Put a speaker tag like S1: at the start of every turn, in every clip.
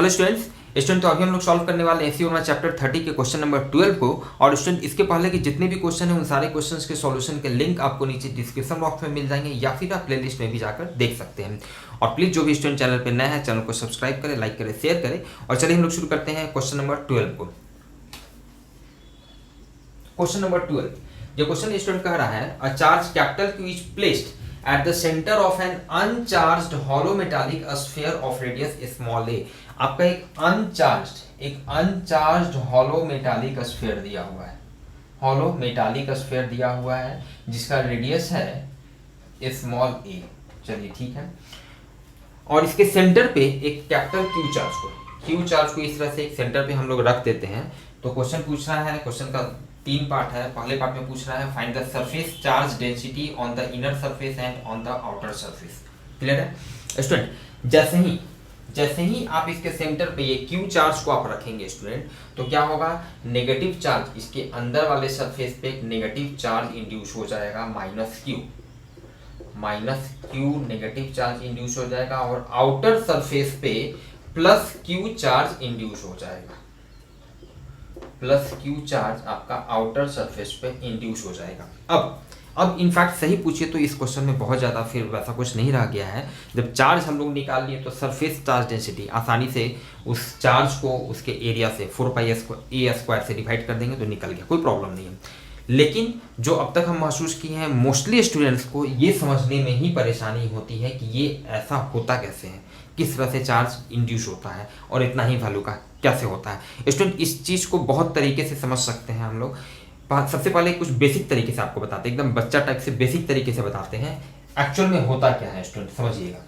S1: Hello student तो अभी हम लोग सॉल्व करने वाले एसईओ में चैप्टर 30 के क्वेश्चन नंबर 12 को। और स्टूडेंट इसके पहले कि जितने भी क्वेश्चन हैं उन सारे क्वेश्चंस के सॉल्यूशन के लिंक आपको नीचे डिस्क्रिप्शन बॉक्स में मिल जाएंगे या फिर आप प्लेलिस्ट में भी जाकर देख सकते हैं। और प्लीज़ जो भी स्टूडेंट चैनल पर नया है चैनल को सब्सक्राइब करें, लाइक करें, शेयर करें। और चलिए हम लोग शुरू करते हैं क्वेश्चन नंबर 12 को। क्वेश्चन नंबर 12 जो क्वेश्चन स्टूडेंट कह रहा है, a charge capital Q is placed at the center of an uncharged hollow metallic sphere of radius small a। आपका एक अनचार्ज्ड हॉलो मेटालिक स्फीयर दिया हुआ है, हॉलो मेटालिक स्फीयर दिया हुआ है जिसका रेडियस है स्मॉल ए। चलिए ठीक है। और इसके सेंटर पे एक कैपिटल क्यू चार्ज को इस तरह से एक सेंटर पे हम लोग रख देते हैं। तो क्वेश्चन पूछ रहा है, क्वेश्चन का 3 पार्ट है। पहले पार्ट में पूछ रहा है find the surface charge density on the inner surface and on the outer surface. Clear है स्टूडेंट? जैसे ही आप इसके सेंटर पे ये क्यू चार्ज को आप रखेंगे स्टूडेंट, तो क्या होगा, नेगेटिव चार्ज इसके अंदर वाले सरफेस पे एक नेगेटिव चार्ज इंड्यूस हो जाएगा, minus Q negative charge induce हो जाएगा। और आउटर सरफेस पे प्लस क्यू चार्ज इंड्यूस हो जाएगा, प्लस क्यू चार्ज आपका आउटर सरफेस पे इंड्यूस हो जाएगा। अब इनफैक्ट सही पूछिए तो इस क्वेश्चन में बहुत ज़्यादा फिर वैसा कुछ नहीं रह गया है। जब चार्ज हम लोग निकाल लिए तो सरफेस चार्ज डेंसिटी आसानी से उस चार्ज को उसके एरिया से 4πa² से डिवाइड कर देंगे तो निकल गया, कोई प्रॉब्लम नहीं है। लेकिन जो अब तक हम महसूस किए हैं, मोस्टली स्टूडेंट्स को ये समझने में ही परेशानी होती है कि ये ऐसा होता कैसे है, किस तरह से चार्ज इंड्यूस होता है और इतना ही वैल्यू का कैसे होता है। स्टूडेंट इस चीज़ को बहुत तरीके से समझ सकते हैं हम लोग। सबसे पहले कुछ बेसिक तरीके से आपको बताते हैं, एकदम बच्चा टाइप से बेसिक तरीके से बताते हैं एक्चुअल में होता क्या है। स्टूडेंट समझिएगा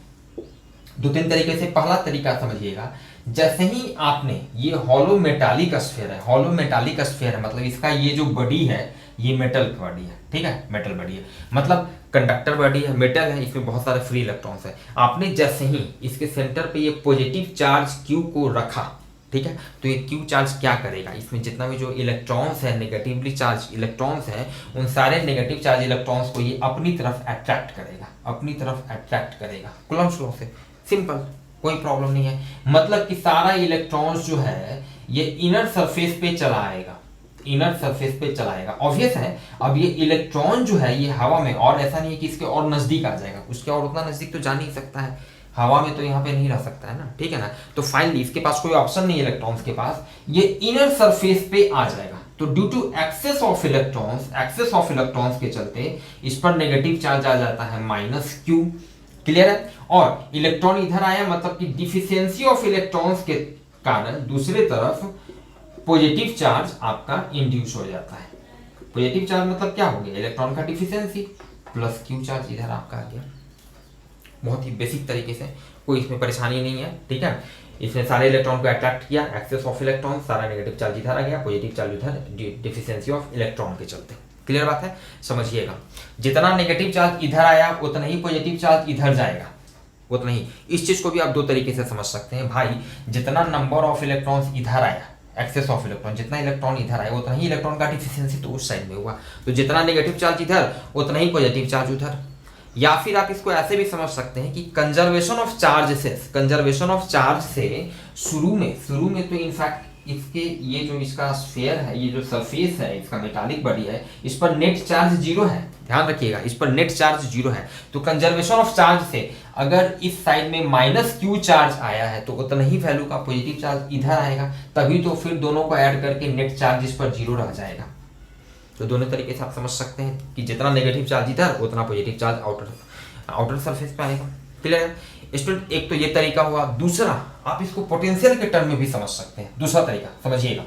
S1: 2-3 तरीके से। पहला तरीका समझिएगा, जैसे ही आपने ये हॉलो मेटालिक स्फीयर है, हॉलो मेटालिक स्फीयर है मतलब इसका ये जो बॉडी है ये मेटल की बॉडी है, ठीक है, मेटल बॉडी है मतलब कंडक्टर बॉडी है, मेटल है, इसमें बहुत सारे फ्री इलेक्ट्रॉन्स है। आपने जैसे ही इसके सेंटर पे ये पॉजिटिव चार्ज क्यू को रखा, ठीक है, तो ये क्यू चार्ज क्या करेगा, इसमें जितना भी जो इलेक्ट्रॉन्स है, नेगेटिवली चार्ज इलेक्ट्रॉन्स हैं, उन सारे नेगेटिव चार्ज इलेक्ट्रॉन्स को ये अपनी तरफ अट्रैक्ट करेगा, कूलम्ब्स लॉ से। सिंपल, कोई प्रॉब्लम नहीं है। मतलब कि सारा इलेक्ट्रॉन्स जो है ये इनर सरफेस पे चलाएगा, ऑब्वियस है। अब ये इलेक्ट्रॉन जो है ये हवा में, और ऐसा नहीं है कि इसके और नजदीक आ जाएगा, उसके और उतना नजदीक तो जा नहीं सकता है, हवा में तो यहाँ पे नहीं रह सकता है ना, ठीक है ना। तो फाइनली इसके पास कोई ऑप्शन नहीं है इलेक्ट्रॉन्स के पास, ये इनर सरफेस पे आ जाएगा। तो due to excess of electrons के चलते इस पर नेगेटिव चार्ज आ जाता है -q। क्लियर है? और इलेक्ट्रॉन इधर आया मतलब कि डिफिशियंसी ऑफ इलेक्ट्रॉन्स के कारण दूसरे तरफ पॉजिटिव चार्ज आपका इंड्यूस हो जाता है। पॉजिटिव चार्ज मतलब क्या हो गया, इलेक्ट्रॉन का डिफिशियंसी प्लस क्यू चार्ज इधर आपका आ गया। बहुत ही बेसिक तरीके से, कोई इसमें परेशानी नहीं है, ठीक है। इसने सारे इलेक्ट्रॉन को अट्रैक्ट किया, एक्सेस ऑफ इलेक्ट्रॉन, सारा नेगेटिव चार्ज इधर आ गया, पॉजिटिव चार्ज इधर, डिफिशियंसी ऑफ इलेक्ट्रॉन के चलते। क्लियर बात है? समझिएगा, जितना नेगेटिव चार्ज इधर आया उतना ही पॉजिटिव चार्ज इधर जाएगा, उतना ही। इस चीज को भी आप 2 तरीके से समझ सकते हैं भाई, जितना नंबर ऑफ इलेक्ट्रॉन्स इधर आया, एक्सेस ऑफ इलेक्ट्रॉन, जितना इलेक्ट्रॉन इधर आया उतना ही इलेक्ट्रॉन का डिफिशियंसी तो उस साइड में हुआ। तो जितना नेगेटिव चार्ज इधर उतना ही पॉजिटिव चार्ज उधर। या फिर आप इसको ऐसे भी समझ सकते हैं कि कंजर्वेशन ऑफ चार्ज से शुरू में तो इनफैक्ट इसके ये जो इसका स्फीयर है, ये जो सरफेस है इसका मेटालिक बॉडी है, इस पर नेट चार्ज 0 है, ध्यान रखिएगा, इस पर नेट चार्ज 0 है। तो कंजर्वेशन ऑफ चार्ज से अगर इस साइड में -q चार्ज आया है तो उतना ही वैल्यू का पॉजिटिव चार्ज इधर आएगा, तभी तो फिर दोनों को ऐड करके नेट चार्ज इस पर 0 रह जाएगा। तो दोनों तरीके से आप समझ सकते हैं कि जितना नेगेटिव चार्ज इधर उतना पॉजिटिव चार्ज आउटर सरफेस पे आएगा। क्लियर है स्टूडेंट? एक तो ये तरीका हुआ। दूसरा, आप इसको पोटेंशियल के टर्म में भी समझ सकते हैं। दूसरा तरीका समझिएगा,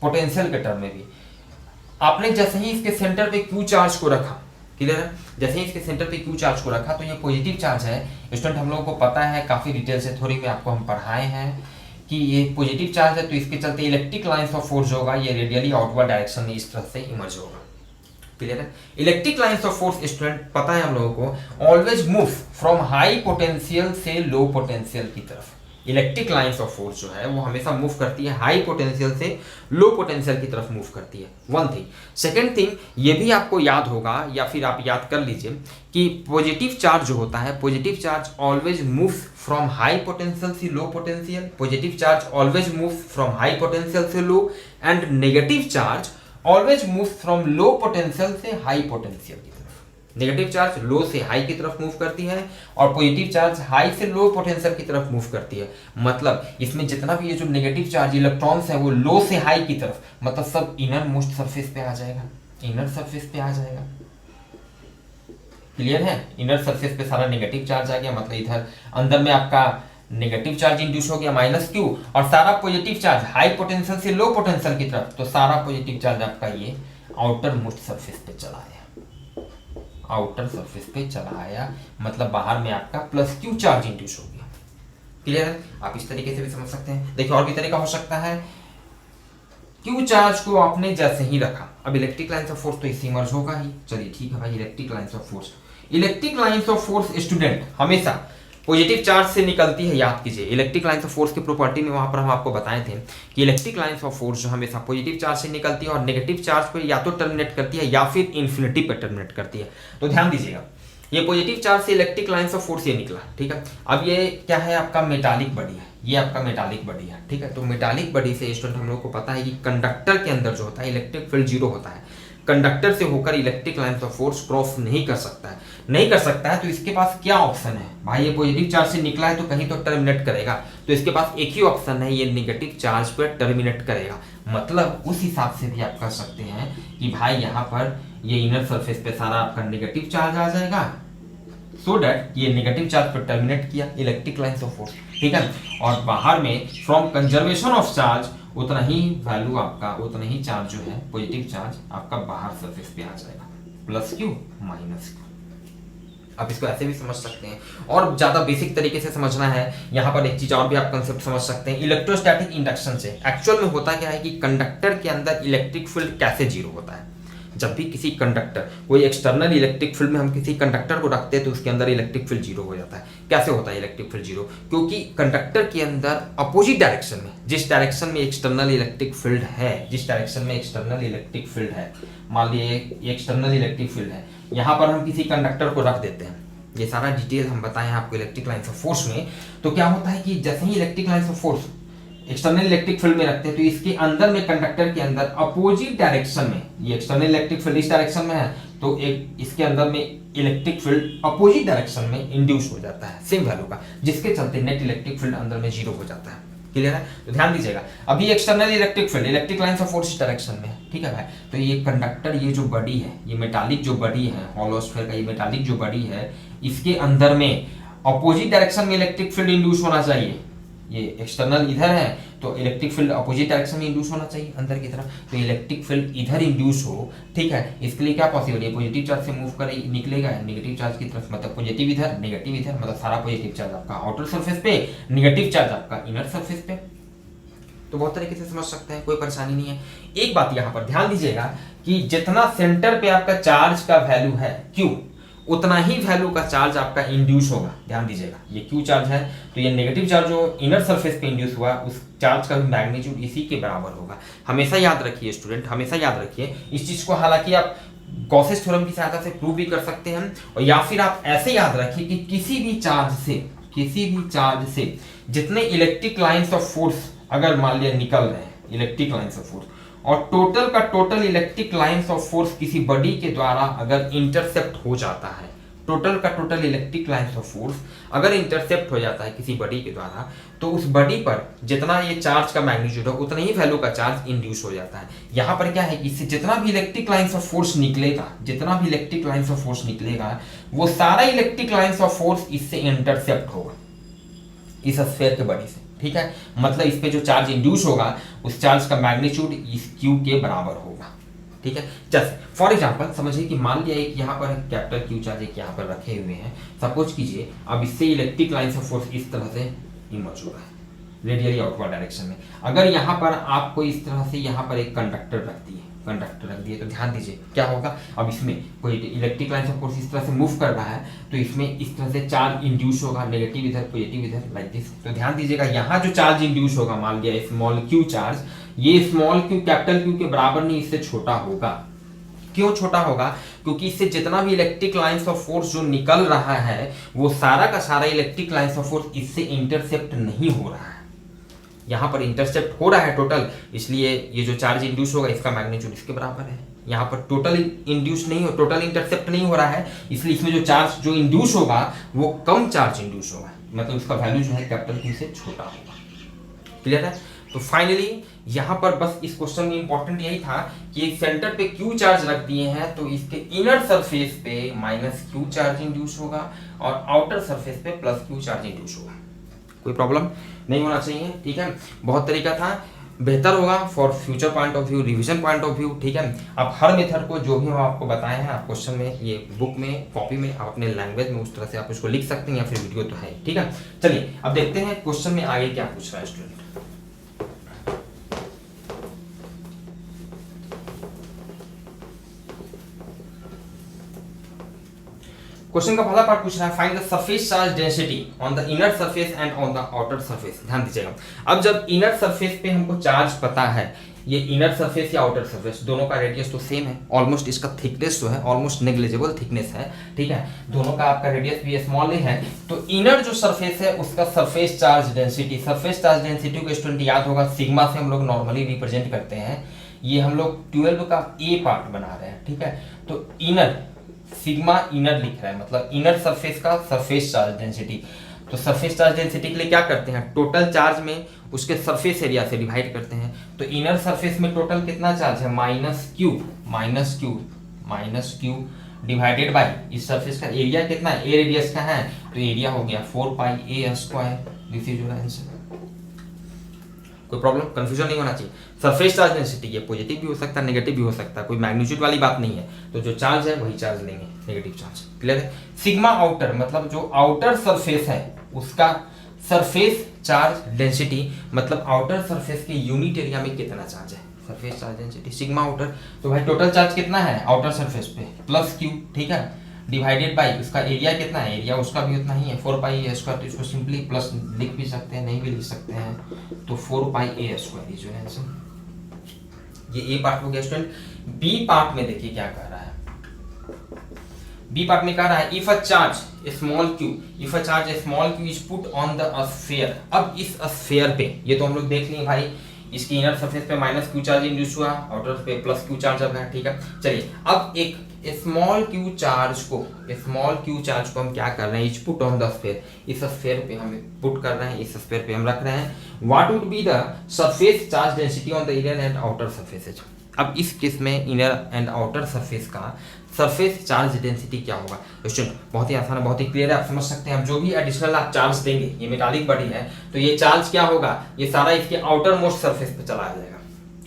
S1: पोटेंशियल के टर्म में भी आपने जैसे ही इसके सेंटर पे क्यू चार्ज को रखा, क्लियर है, जैसे ही इसके सेंटर पे क्यू चार्ज को रखा तो ये पॉजिटिव चार्ज है। स्टूडेंट हम लोगों को पता है, काफी डिटेल से थोड़ी में आपको हम पढ़ाए हैं कि ये पॉजिटिव चार्ज है, तो इसके चलते इलेक्ट्रिक लाइंस ऑफ फोर्स होगा, ये रेडियली आउटवर्ड डायरेक्शन में इस तरह से इमर्ज होगा। क्लियर है? Electric lines of force student पता है हम लोगों को, always move from high potential से लो पोटेंशियल की तरफ। इलेक्ट्रिक लाइंस ऑफ फोर्स जो है वो हमेशा मूव करती है हाई पोटेंशियल से लो पोटेंशियल की तरफ मूव करती है, वन थिंग। सेकेंड थिंग, ये भी आपको याद होगा या फिर आप याद कर लीजिए कि पॉजिटिव चार्ज जो होता है, positive charge always move from high potential से low potential, positive charge always move from high potential से low, and negative charge always move from low potential से हाई पोटेंशियल की तरफ। नेगेटिव चार्ज लो से high की तरफ मूव करती है और पॉजिटिव चार्ज हाई से लो पोटेंशियल की तरफ मूव करती है। मतलब इसमें जितना भी ये जो नेगेटिव चार्ज इलेक्ट्रॉन्स है वो लो से हाई की तरफ, मतलब सब इनर मोस्ट सरफेस पे आ जाएगा, इनर सरफेस पे आ जाएगा। क्लियर है? इनर सरफेस पे सारा नेगेटिव चार्ज आ गया, मतलब इधर अंदर में आपका नेगेटिव चार्ज इंड्यूस हो गया -Q, और सारा पॉजिटिव चार्ज हाई पोटेंशियल से लो पोटेंशियल की तरफ, तो सारा पॉजिटिव चार्ज आपका ये आउटर मोस्ट सरफेस पे चला आया, आउटर सरफेस पे चला आया, मतलब बाहर में आपका +Q चार्ज इंड्यूस हो गया। क्लियर है? आप इस तरीके से भी समझ सकते हैं। देखिए और भी तरीका हो सकता है, Q चार्ज को आपने जैसे ही रखा, अब इलेक्ट्रिक लाइंस ऑफ फोर्स तो इससे इमर्ज होगा ही, चलिए ठीक है भाई, electric lines of force, electric lines of force student हमेशा पॉजिटिव चार्ज से निकलती है। याद कीजिए इलेक्ट्रिक लाइंस ऑफ फोर्स की प्रॉपर्टी में वहां पर हम आपको बताए थे कि इलेक्ट्रिक लाइंस ऑफ फोर्स जो हमेशा पॉजिटिव चार्ज से निकलती है और नेगेटिव चार्ज पे या तो टर्मिनेट करती है या फिर इन्फिनिटी पे टर्मिनेट करती है। तो ध्यान दीजिएगा, ये पॉजिटिव चार्ज से इलेक्ट्रिक लाइंस ऑफ फोर्स ये निकला, ठीक है। अब ये क्या है, आपका मेटालिक बॉडी है, ये आपका मेटालिक बॉडी है, ठीक है। तो मेटालिक बॉडी से स्टूडेंट हम लोग को पता है कि कंडक्टर के अंदर जो होता है इलेक्ट्रिक फील्ड 0 होता है, कंडक्टर से होकर electric lines of force cross नहीं कर सकता है, नहीं कर सकता है। तो इसके पास क्या ऑप्शन है भाई, ये पॉजिटिव चार्ज से निकला है तो कहीं तो टर्मिनेट करेगा, तो इसके पास एक ही ऑप्शन है, ये नेगेटिव चार्ज पर टर्मिनेट करेगा। मतलब उस हिसाब से भी आप कह सकते हैं कि भाई यहाँ पर ये इनर सरफेस पे सारा आपका नेगेटिव चार्ज आ जाएगा, सो दैट ये नेगेटिव चार्ज पर टर्मिनेट किया इलेक्ट्रिक लाइंस ऑफ फोर्स, ठीक है। और बाहर में फ्रॉम कंजर्वेशन ऑफ चार्ज उतना ही वैल्यू आपका, उतना ही चार्ज जो है पॉजिटिव चार्ज आपका बाहर सरफेस पे आ जाएगा, +Q -Q। आप इसको ऐसे भी समझ सकते हैं, और ज्यादा बेसिक तरीके से समझना है यहाँ पर एक चीज और भी आप कंसेप्ट समझ सकते हैं इलेक्ट्रोस्टैटिक इंडक्शन से। एक्चुअल में होता क्या है कि कंडक्टर के अंदर इलेक्ट्रिक फील्ड कैसे 0 होता है, जब भी किसी कंडक्टर, कोई एक्सटर्नल इलेक्ट्रिक फील्ड में हम किसी कंडक्टर को रखते हैं तो उसके अंदर इलेक्ट्रिक फील्ड 0 हो जाता है। कैसे होता है इलेक्ट्रिक फील्ड 0? क्योंकि कंडक्टर के अंदर अपोजिट डायरेक्शन में, जिस डायरेक्शन में एक्सटर्नल इलेक्ट्रिक फील्ड है, जिस डायरेक्शन में एक्सटर्नल इलेक्ट्रिक फील्ड है, मान लिए एक्सटर्नल इलेक्ट्रिक फील्ड है, यहाँ पर हम किसी कंडक्टर को रख देते हैं, ये सारा डिटेल हम बताएं आपको इलेक्ट्रिक लाइंस ऑफ फोर्स में। तो क्या होता है कि जैसे ही electric lines of force external electric field में रखते हैं तो इसके अंदर में, कंडक्टर के अंदर अपोजिट डायरेक्शन में, ये एक्सटर्नल इलेक्ट्रिक फील्ड इस डायरेक्शन में है तो एक इसके अंदर में इलेक्ट्रिक फील्ड अपोजिट डायरेक्शन में इंड्यूस हो जाता है सेम वैल्यू का, जिसके चलते नेट इलेक्ट्रिक फील्ड अंदर में 0 हो जाता है। क्लियर है? तो ध्यान दीजिएगा, अभी external electric field electric lines of force इस डायरेक्शन में है, ठीक है भाई। तो ये कंडक्टर, ये जो बॉडी है, ये मेटालिक जो बॉडी है, हॉलो स्फीयर का ये मेटालिक जो बॉडी है, इसके अंदर में अपोजिट डायरेक्शन में इलेक्ट्रिक फील्ड इंड्यूस होना चाहिए। ये एक्सटर्नल इधर है तो इलेक्ट्रिक फील्ड अपोजिट डायरेक्शन में इंड्यूस होना चाहिए अंदर की तरफ, तो इलेक्ट्रिक फील्ड इधर इंड्यूस हो, ठीक है। इसके लिए क्या पॉसिबल है, पॉजिटिव चार्ज से मूव कर निकलेगा नेगेटिव चार्ज की तरफ, मतलब पॉजिटिव इधर नेगेटिव इधर, मतलब सारा पॉजिटिव चार्ज आपका आउटर सरफेस पे, नेगेटिव चार्ज आपका इनर सरफेस पे। तो बहुत तरीके से समझ सकते हैं, कोई परेशानी नहीं है। एक बात यहाँ पर ध्यान दीजिएगा कि जितना सेंटर पे आपका चार्ज का वैल्यू है Q, उतना ही वैल्यू का चार्ज आपका इंड्यूस होगा। ध्यान दीजिएगा, ये Q चार्ज है तो ये नेगेटिव चार्ज जो इनर सरफेस पे इंड्यूस हुआ उस चार्ज का मैग्नीट्यूड इसी के बराबर होगा। हमेशा याद रखिए स्टूडेंट, हमेशा याद रखिए इस चीज को। हालांकि आप गॉसेस थ्योरम की सहायता से प्रूव भी कर सकते हैं, और या फिर आप ऐसे याद रखिए कि किसी भी चार्ज से जितने इलेक्ट्रिक लाइंस ऑफ फोर्स अगर मान लिया निकल रहे हैं, इलेक्ट्रिक लाइंस ऑफ फोर्स, और टोटल का total electric lines of force किसी बॉडी के द्वारा अगर इंटरसेप्ट हो जाता है, टोटल का total electric lines of force अगर इंटरसेप्ट हो जाता है किसी बॉडी के द्वारा, तो उस बॉडी पर जितना ये चार्ज का मैग्नीट्यूड है उतना ही वैल्यू का चार्ज इंड्यूस हो जाता है। यहाँ पर क्या है कि इससे जितना भी इलेक्ट्रिक लाइंस ऑफ फोर्स निकलेगा, वो सारा इलेक्ट्रिक लाइंस ऑफ फोर्स इससे इंटरसेप्ट होगा, इस स्फीयर के बॉडी से, ठीक है। मतलब इस पे जो चार्ज इंड्यूस होगा उस चार्ज का मैग्नीट्यूड इस Q के बराबर होगा, ठीक है। जैसे फॉर एग्जांपल समझिए कि मान लिया एक यहाँ पर कैपिटल Q चार्ज एक यहाँ पर रखे हुए हैं, सपोज कीजिए अब इससे इलेक्ट्रिक लाइंस ऑफ फोर्स इस तरह से इमर्ज हो रहा है रेडियली आउटवर्ड डायरेक्शन में। अगर यहाँ पर आपको इस तरह से यहाँ पर एक कंडक्टर रख दिए, कंडक्टर रख दिए। तो ध्यान दीजिए क्या होगा, अब इसमें कोई इलेक्ट्रिक लाइन ऑफ कोर्स इस तरह से मूव कर रहा है तो इसमें इस तरह से चार्ज इंड्यूस होगा, नेगेटिव इधर पॉजिटिव इधर, लाइक दिस। तो ध्यान दीजिएगा यहाँ जो चार्ज इंड्यूस होगा, मान लिया स्मॉल क्यू चार्ज, ये स्मॉल क्यू कैपिटल क्यू के बराबर नहीं, इससे छोटा होगा। क्यों छोटा होगा? क्योंकि इससे जितना भी इलेक्ट्रिक लाइंस ऑफ फोर्स जो निकल रहा है वो सारा का सारा इलेक्ट्रिक लाइंस ऑफ फोर्स इससे इंटरसेप्ट नहीं हो रहा है। यहाँ पर इंटरसेप्ट हो रहा है टोटल, इसलिए ये जो चार्ज इंड्यूस होगा इसका मैग्नीट्यूड इसके बराबर है। यहाँ पर टोटल इंड्यूस नहीं हो, टोटल इंटरसेप्ट नहीं हो रहा है, इसलिए इसमें जो चार्ज जो इंड्यूस होगा वो कम चार्ज इंड्यूस होगा, मतलब इसका वैल्यू जो है कैपिटल क्यू से छोटा होगा। क्लियर है? तो फाइनली यहाँ पर बस इस क्वेश्चन में इंपॉर्टेंट यही था कि सेंटर पे क्यू चार्ज रख दिए हैं तो इसके इनर सरफेस पे माइनस क्यू चार्ज इंड्यूस होगा और आउटर सरफेस पे प्लस क्यू चार्ज इंड्यूस होगा। कोई प्रॉब्लम नहीं होना चाहिए, ठीक है। बहुत तरीका था, बेहतर होगा for future point of view, revision point of view, ठीक है। आप हर मेथड को जो भी हम आपको बताए हैं आप क्वेश्चन में, ये बुक में, कॉपी में, आप अपने लैंग्वेज में उस तरह से आप उसको लिख सकते हैं या फिर वीडियो तो है, ठीक है। चलिए अब देखते हैं क्वेश्चन में आगे क्या पूछ रहा है स्टूडेंट। क्वेश्चन का पहला पार्ट पूछ रहा है find the surface charge density on the inner surface and on the outer surface. ध्यान दीजिएगा, अब जब इनर सरफेस पे हमको चार्ज पता है, ये इनर सरफेस या आउटर सरफेस दोनों का रेडियस तो सेम है, ऑलमोस्ट इसका थिकनेस जो है ऑलमोस्ट नेग्लिजिबल थिकनेस है, ठीक है। दोनों का आपका रेडियस भी स्मॉल है, तो इनर जो सरफेस है उसका surface charge density, surface charge density को स्टूडेंट याद होगा सिग्मा से हम लोग नॉर्मली रिप्रेजेंट करते हैं। ये हम लोग 12 का ए पार्ट बना रहे हैं, ठीक है। तो इनर सिग्मा इनर लिख रहा है, मतलब इनर सरफेस का सरफेस चार्ज डेंसिटी। तो सरफेस चार्ज डेंसिटी के लिए क्या करते हैं, टोटल चार्ज में उसके सरफेस एरिया से डिवाइड करते हैं। तो इनर सरफेस में टोटल कितना चार्ज है, माइनस क्यू डिवाइडेड बाय इस सरफेस का एरिया कितना है, ए रेडियस का है, तो एरिया हो गया 4 pi A square. This is your answer. कोई प्रॉब्लम, कंफ्यूजन नहीं होना चाहिए। सरफेस चार्ज डेंसिटी ये पॉजिटिव भी हो सकता है, नेगेटिव भी हो सकता है, कोई मैग्नीट्यूड वाली बात नहीं है। तो जो चार्ज है वही चार्ज लेंगे, नेगेटिव चार्ज। क्लियर है? सिग्मा आउटर मतलब जो आउटर सरफेस है उसका सरफेस चार्ज डेंसिटी, मतलब आउटर सरफेस के यूनिट एरिया में कितना चार्ज है, surface charge density sigma outer. तो भाई टोटल चार्ज कितना है आउटर सरफेस पे, प्लस क्यू, ठीक है, डिवाइडेड बाई उसका एरिया कितना है, एरिया उसका भी उतना ही है 4 पाई ए स्क्वायर। तो इसको सिंपली प्लस लिख भी सकते हैं, नहीं भी लिख सकते हैं, तो 4 pi A square is your answer. ये ए पार्ट हो गया स्टूडेंट। बी पार्ट में देखिए क्या कह रहा है, बी पार्ट में कह रहा है if a charge small Q is put on the sphere. अब इस स्फीयर पे, ये तो हम लोग देख लिए भाई, इसकी इनर सरफेस पे माइनस क्यू चार्ज इंड्यूस हुआ, आउटर पे प्लस क्यू चार्ज अब है, ठीक है। चलिए अब एक स्मॉल क्यू चार्ज को हम क्या कर रहे हैं, is put on the sphere, इस स्फीयर पे हम पुट कर रहे हैं, इस स्फीयर पे हम रख रहे हैं। What would be the surface charge density on the inner and outer surfaces. अब इस केस में इनर एंड आउटर सरफेस का सरफेस चार्ज डेंसिटी क्या होगा। क्वेश्चन बहुत ही आसान है, बहुत ही क्लियर है, आप समझ सकते हैं। अब जो भी एडिशनल आप चार्ज देंगे, ये मेटालिक बॉडी है तो ये चार्ज क्या होगा, ये सारा इसके आउटर मोस्ट सरफेस पे चला जाएगा।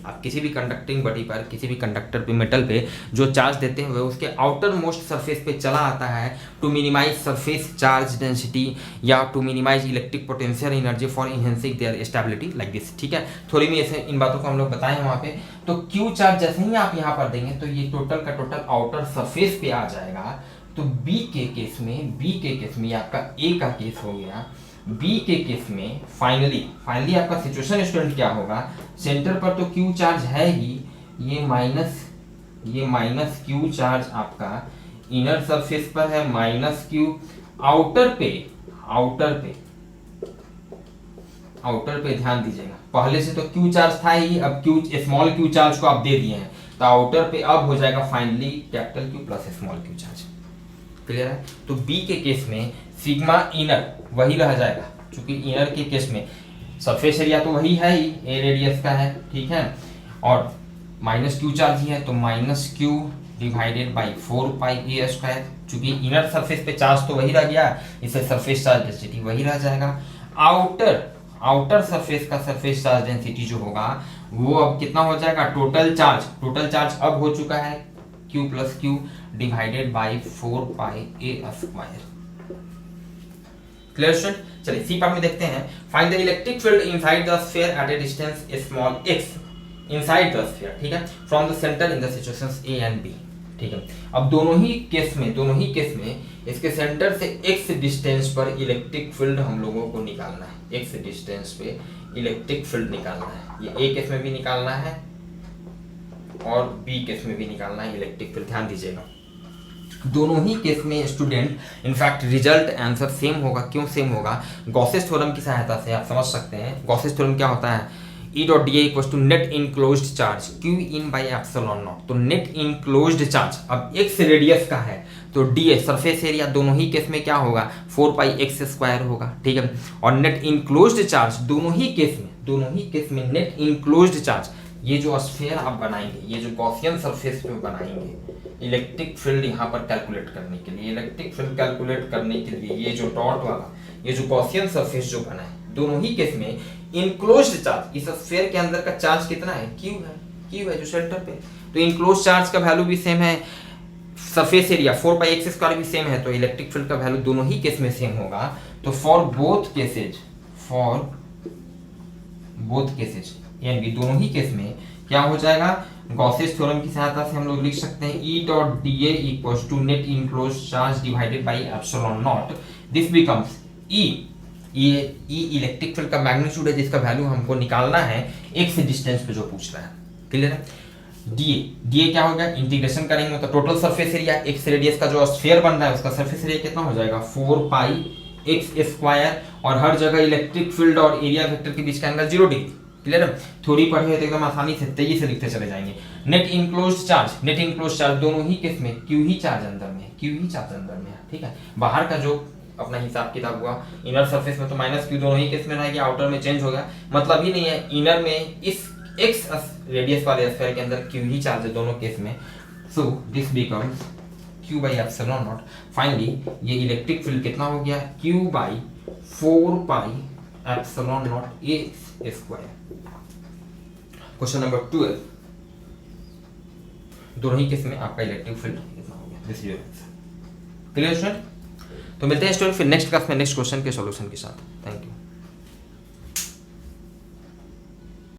S1: आप किसी भी कंडक्टिंग बॉडी पर, किसी भी कंडक्टर पे, मेटल पे जो चार्ज देते हैं वह उसके आउटर मोस्ट सरफेस पे चला आता है to minimise surface charge density या to minimise electric potential energy for enhancing their stability, like this, ठीक है। थोड़ी में ऐसे इन बातों को हम लोग बताएं वहाँ पे। तो क्यू चार्ज जैसे ही आप यहाँ पर देंगे तो ये टोटल का टोटल आउटर सरफेस पे आ जाएगा। तो बी के केस में ये आपका ए का केस हो गया। बी के केस में फाइनली आपका सिचुएशन स्टूडेंट क्या होगा, सेंटर पर तो क्यू चार्ज है ही, ये माइनस क्यू चार्ज आपका इनर सरफेस पर है, माइनस क्यू आउटर पे ध्यान दीजिएगा, पहले से तो क्यू चार्ज था ही, अब क्यू स्मॉल क्यू चार्ज को आप दे दिए हैं तो आउटर पे अब हो जाएगा finally capital Q plus small Q charge. Clear है? तो बी के केस में सिग्मा इनर वही रह जाएगा, क्योंकि इनर के केस में सरफेस एरिया तो वही है ही, ए रेडियस का है, ठीक है, और माइनस क्यू चार्ज ही है, तो minus Q divided by 4 pi A square. चूंकि इनर सरफेस पे चार्ज तो वही रह गया, इसे सरफेस चार्ज डेंसिटी वही रह जाएगा। आउटर सरफेस का सरफेस चार्ज डेंसिटी जो होगा वो अब कितना हो जाएगा, टोटल चार्ज अब हो चुका है Q plus Q divided by 4 pi A square. Clear student? चलिए सी पार्ट में देखते हैं। Find the electric field inside the sphere at a distance small x। Inside the sphere, ठीक है, from the centre in the situations A and B, ठीक है। अब दोनों ही केस में इसके सेंटर से x डिस्टेंस पर इलेक्ट्रिक फील्ड हम लोगों को निकालना है, x डिस्टेंस पे इलेक्ट्रिक फील्ड निकालना है। ये ए केस में भी निकालना है और बी केस में भी निकालना है इलेक्ट्रिक फील्ड, ध्यान दीजिएगा। दोनों ही केस में student in fact result answer same होगा। क्यों सेम होगा? गॉसेस थ्योरम की सहायता से आप समझ सकते हैं। गॉसेस थ्योरम क्या होता है? E dot d equal to net enclosed charge Q in by epsilon naught. तो नेट इनक्लोज्ड चार्ज, अब x रेडियस का है तो ds सरफेस एरिया दोनों ही केस में क्या होगा? 4 पाई x स्क्वायर होगा, ठीक है। और नेट इनक्लोज्ड चार्ज दोनों ही केस में नेट इनक्लोज्ड चार्ज, ये जो स्फीयर आप बनाएंगे, ये जो गॉसियन सरफेस पे बनाएंगे इलेक्ट्रिक फील्ड यहाँ पर कैलकुलेट करने के लिए, ये जो डॉट वाला, ये जो गॉसियन सरफेस जो बना है, दोनों ही केस में इनक्लोज्ड चार्ज, इस स्फीयर के अंदर का चार्ज कितना है? Q है जो सेंटर पे। तो इनक्लोज्ड चार्ज का वैल्यू भी सेम है, सरफेस एरिया 4 पाई x स्क्वायर भी सेम है, तो इलेक्ट्रिक फील्ड का वैल्यू दोनों ही केस में सेम होगा। तो फॉर बोथ केसेज यानी कि दोनों ही केस में क्या हो जाएगा? गॉसेस थ्योरम की सहायता से हम लोग लिख सकते हैं E dot d A equals to net enclosed charge divided by epsilon naught. This becomes E electric field का मैग्नीट्यूड है जिसका वैल्यू हमको निकालना है x डिस्टेंस पे जो पूछ रहा है, क्लियर है। डीए क्या होगा? इंटीग्रेशन करेंगे तो total surface area, x radius का जो स्फीयर बन रहा है उसका सरफेस एरिया कितना हो जाएगा? 4 पाई x स्क्वायर, और हर जगह इलेक्ट्रिक फील्ड और एरिया वेक्टर के बीच का एंगल 0 डिग्री, क्लियर है। थ्योरी पढ़े हो तो एकदम आसानी से तेजी से लिखते चले जाएंगे। नेट इनक्लोज्ड चार्ज दोनों ही केस में Q ही चार्ज अंदर में है, ठीक है। बाहर का जो अपना हिसाब किताब हुआ, इनर सरफेस में तो माइनस Q दोनों ही केस में रहेगी, आउटर में चेंज हो गया, मतलब ही नहीं है। इनर में इस x रेडियस वाले स्फीयर के अंदर Q ही चार्ज है दोनों केस में। So this becomes Q by epsilon not. Finally ये इलेक्ट्रिक फील्ड कितना हो गया? Q by 4 pi epsilon not a square. Question number 12, दोनों ही केस में आपका इलेक्ट्रिक फील्ड कितना हो गया? This is your answer, clear student. तो मिलते हैं स्टूडेंट फिर नेक्स्ट क्लास में नेक्स्ट क्वेश्चन के सॉल्यूशन के साथ। Thank you.